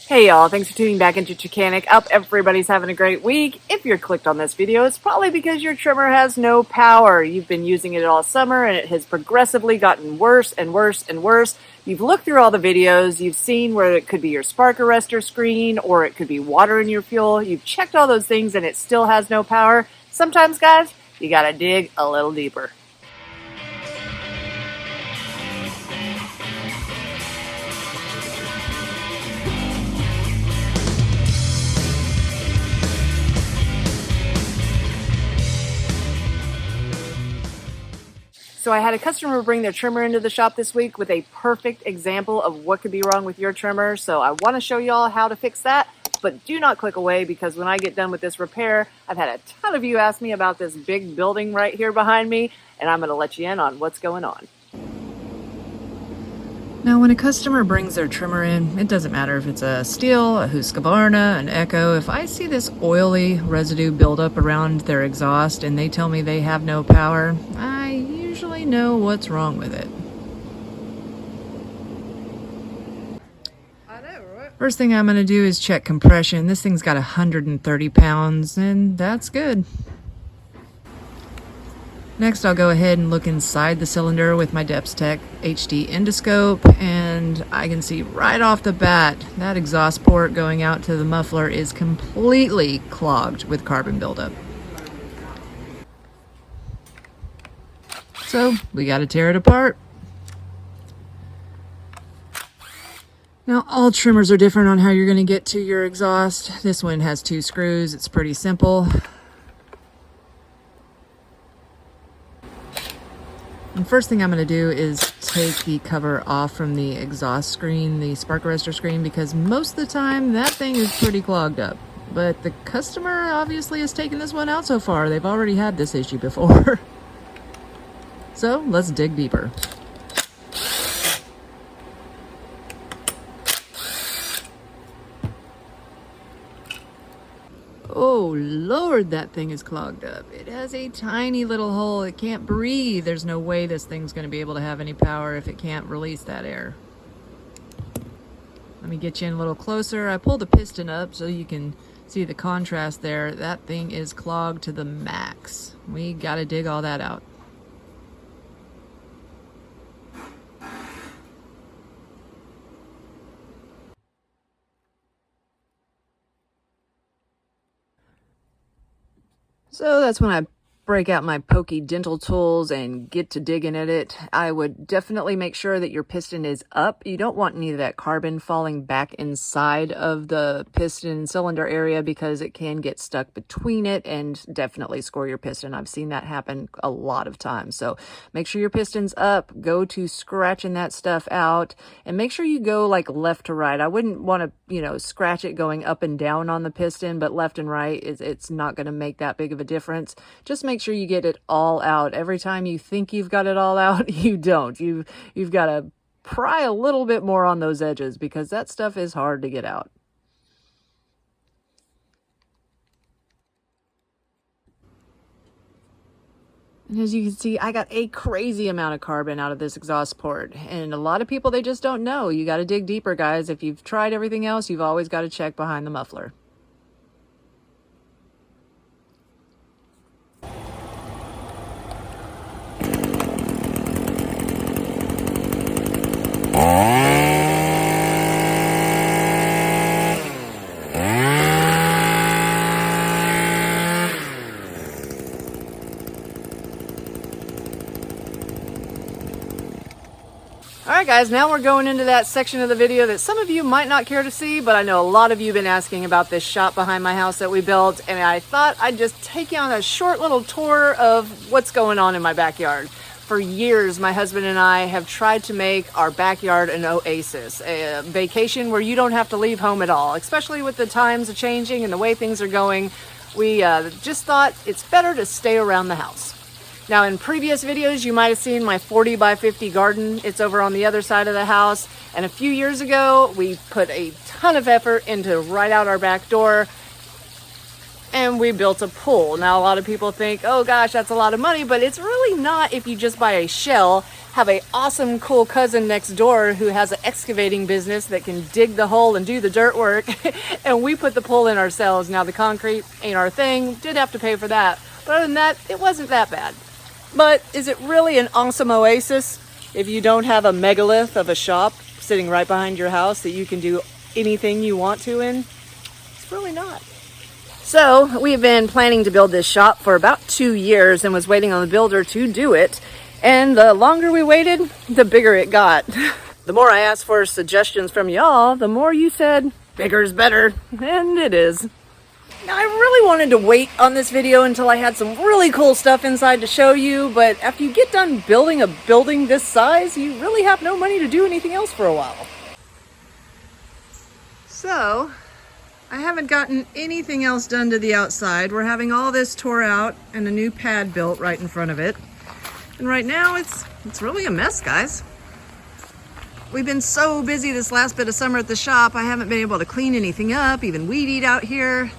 Hey y'all, thanks for tuning back into Chickanic. Hope everybody's having a great week. If you're clicked on this video, it's probably because your trimmer has no power. You've been using it all summer and it has progressively gotten worse and worse and worse. You've looked through all the videos, you've seen where it could be your spark arrestor screen or it could be water in your fuel. You've checked all those things and it still has no power. Sometimes, guys, you gotta dig a little deeper. So I had a customer bring their trimmer into the shop this week with a perfect example of what could be wrong with your trimmer. So I want to show y'all how to fix that, but do not click away because when I get done with this repair, I've had a ton of you ask me about this big building right here behind me, and I'm going to let you in on what's going on. Now, when a customer brings their trimmer in, it doesn't matter if it's a Stihl, a Husqvarna, an Echo. If I see this oily residue build up around their exhaust and they tell me they have no power, I usually know what's wrong with it. First thing I'm going to do is check compression. This thing's got 130 pounds, and that's good. Next, I'll go ahead and look inside the cylinder with my DepthTech HD Endoscope, and I can see right off the bat that exhaust port going out to the muffler is completely clogged with carbon buildup. So we got to tear it apart. Now, all trimmers are different on how you're going to get to your exhaust. This one has 2 screws. It's pretty simple. And first thing I'm going to do is take the cover off from the exhaust screen, the spark arrestor screen, because most of the time that thing is pretty clogged up. But the customer obviously has taken this one out so far. They've already had this issue before. So let's dig deeper. Oh Lord, that thing is clogged up. It has a tiny little hole. It can't breathe. There's no way this thing's going to be able to have any power if it can't release that air. Let me get you in a little closer. I pulled the piston up so you can see the contrast there. That thing is clogged to the max. We got to dig all that out. So that's when I break out my pokey dental tools and get to digging at it. I would definitely make sure that your piston is up. You don't want any of that carbon falling back inside of the piston cylinder area because it can get stuck between it and definitely score your piston. I've seen that happen a lot of times. So make sure your piston's up, go to scratching that stuff out, and make sure you go like left to right. I wouldn't want to, scratch it going up and down on the piston, but left and right, it's not going to make that big of a difference. Just make sure you get it all out. Every time you think you've got it all out, you don't. You've got to pry a little bit more on those edges because that stuff is hard to get out. And as you can see, I got a crazy amount of carbon out of this exhaust port. And a lot of people, they just don't know. You got to dig deeper, guys. If you've tried everything else, you've always got to check behind the muffler. Alright guys, now we're going into that section of the video that some of you might not care to see, but I know a lot of you have been asking about this shop behind my house that we built, and I thought I'd just take you on a short little tour of what's going on in my backyard. For years, my husband and I have tried to make our backyard an oasis, a vacation where you don't have to leave home at all, especially with the times changing and the way things are going. We just thought it's better to stay around the house. Now, in previous videos, you might have seen my 40 by 50 garden. It's over on the other side of the house. And a few years ago, we put a ton of effort into right out our back door. And and we built a pool. Now a lot of people think, oh gosh, that's a lot of money, but it's really not if you just buy a shell, have a awesome cool cousin next door who has an excavating business that can dig the hole and do the dirt work, and we put the pool in ourselves. Now the concrete ain't our thing, did have to pay for that, but other than that, it wasn't that bad. But is it really an awesome oasis if you don't have a megalith of a shop sitting right behind your house that you can do anything you want to in? It's really not. So we've been planning to build this shop for about 2 years and was waiting on the builder to do it. And the longer we waited, the bigger it got. The more I asked for suggestions from y'all, the more you said, bigger is better. And it is. Now I really wanted to wait on this video until I had some really cool stuff inside to show you, but after you get done building a building this size, you really have no money to do anything else for a while. So, I haven't gotten anything else done to the outside. We're having all this tore out and a new pad built right in front of it. And right now it's really a mess, guys. We've been so busy this last bit of summer at the shop, I haven't been able to clean anything up, even weed eat out here.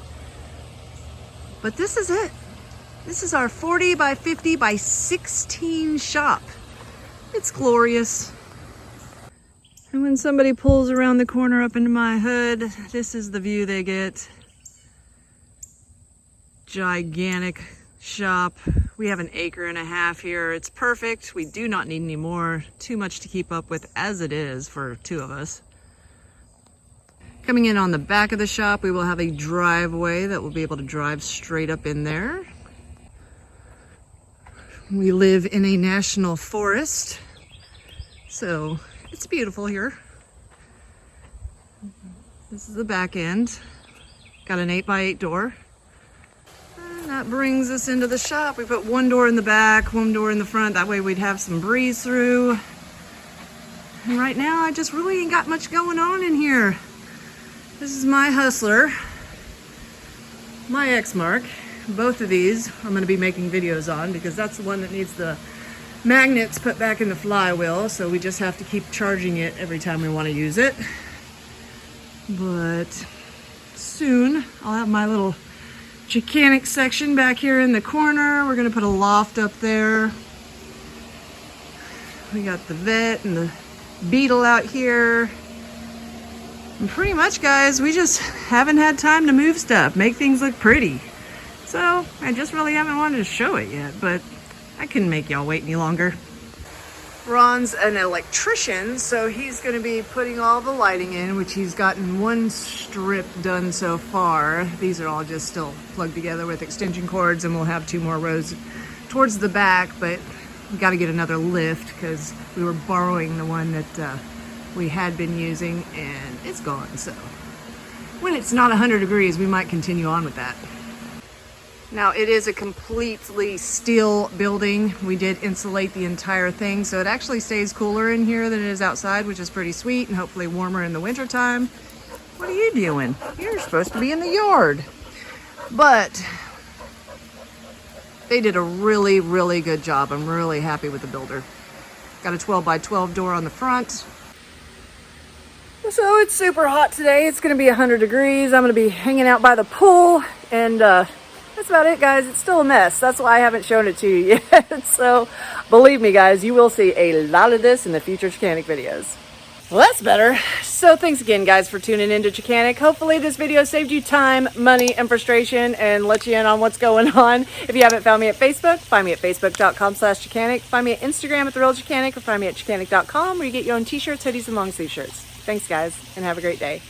But this is it. This is our 40 by 50 by 16 shop. It's glorious. And when somebody pulls around the corner up into my hood, this is the view they get. Gigantic shop. We have 1.5 acres here. It's perfect. We do not need any more. Too much to keep up with as it is for 2 of us. Coming in on the back of the shop, we will have a driveway that we'll be able to drive straight up in there. We live in a national forest, so it's beautiful here. This is the back end. Got an 8x8 door. And that brings us into the shop. We put 1 door in the back, 1 door in the front. That way we'd have some breeze through. And right now I just really ain't got much going on in here. This is my Hustler, my X-Mark. Both of these I'm going to be making videos on because that's the one that needs the magnets put back in the flywheel, so we just have to keep charging it every time we want to use it. But soon I'll have my little Chickanic section back here in the corner. We're going to put a loft up there. We got the vet and the beetle out here. And pretty much, guys, we just haven't had time to move stuff, make things look pretty. So I just really haven't wanted to show it yet, but I couldn't make y'all wait any longer. Ron's an electrician, so he's going to be putting all the lighting in, which he's gotten 1 strip done so far. These are all just still plugged together with extension cords, and we'll have 2 more rows towards the back, but we got to get another lift because we were borrowing the one that we had been using, and it's gone. So when it's not 100 degrees, we might continue on with that. Now it is a completely steel building. We did insulate the entire thing, so it actually stays cooler in here than it is outside, which is pretty sweet, and hopefully warmer in the winter time. What are you doing? You're supposed to be in the yard. But they did a really, really good job. I'm really happy with the builder. Got a 12 by 12 door on the front. So it's super hot today. It's gonna be 100 degrees. I'm gonna be hanging out by the pool, and that's about it, guys. It's still a mess. That's why I haven't shown it to you yet. So believe me, guys, you will see a lot of this in the future Chickanic videos. Well, that's better. So thanks again, guys, for tuning into Chickanic. Hopefully this video saved you time, money, and frustration and let you in on what's going on. If you haven't found me at Facebook, find me at facebook.com/Chickanic. Find me at Instagram at TheRealChickanic, or find me at Chickanic.com, where you get your own t-shirts, hoodies, and long sleeve shirts. Thanks, guys, and have a great day.